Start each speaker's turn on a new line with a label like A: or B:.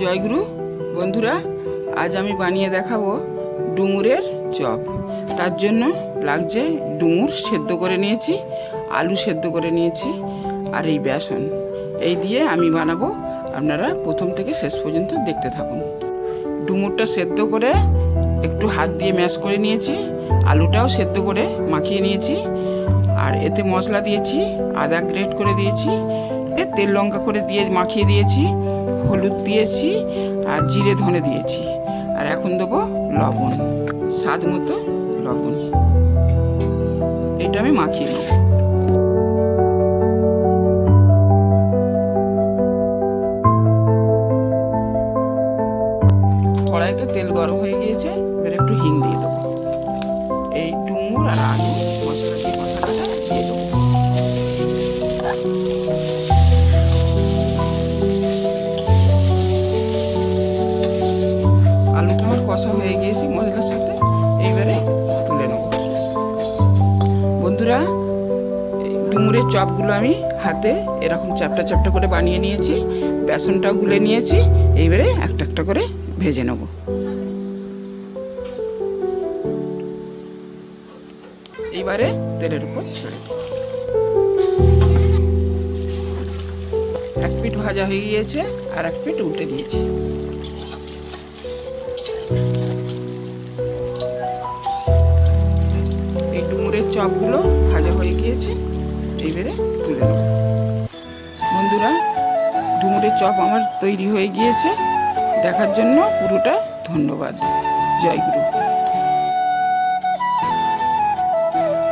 A: জয়গুরু বন্ধুরা, আজ আমি বানিয়ে দেখাবো ডুমুরের চপ। তার জন্য লাগছে ডুমুর সেদ্ধ করে নিয়েছি, আলু সেদ্ধ করে নিয়েছি, আর এই বেসন। এই দিয়ে আমি বানাবো। আপনারা প্রথম থেকে শেষ পর্যন্ত দেখতে থাকুন। ডুমুরটা সেদ্ধ করে একটু হাত দিয়ে ম্যাশ করে নিয়েছি, আলুটাও সেদ্ধ করে মাখিয়ে নিয়েছি, আর এতে মশলা দিয়েছি, আদা গ্রেট করে দিয়েছি, তেল লঙ্কা করে দিয়ে মাখিয়ে দিয়েছি, হলুদ দিয়েছি, আর জিরে ধনে দিয়েছি, আর এখন দেবো লবণ, স্বাদ মতো লবণ। এটা আমি মাখিয়ে নেব। কড়াইতে তেল গরম হয়ে গিয়েছে, এবার একটু হিং দিয়ে দেবো। এই ডুমুর আর আলু মশলা দিয়ে মশলাটা দিয়ে দেবো। আলুটা আমার কষা হয়ে গিয়েছে মশলার সাথে, এইবারে তুলে নেব। বন্ধুরা, ডুমুরের চপগুলো আমি হাতে এরকম চ্যাপটা চ্যাপটা করে বানিয়ে নিয়েছি, বেসনটাও গুলে নিয়েছি। এইবারে একটা একটা করে ভেজে নেব। এইবারে তেলের উপর ছেড়ে দেব। এক পিঠ ভাজা হয়ে গিয়েছে, আর এক পিঠ উল্টে দিয়েছি। এই ডুমুরের চপগুলো ভাজা হয়ে গিয়েছে, এইবারে তুলে নেব। বন্ধুরা, ডুমুরের চপ আমার তৈরি হয়ে গিয়েছে। দেখার জন্য পুরোটা ধন্যবাদ। জয়গুরু।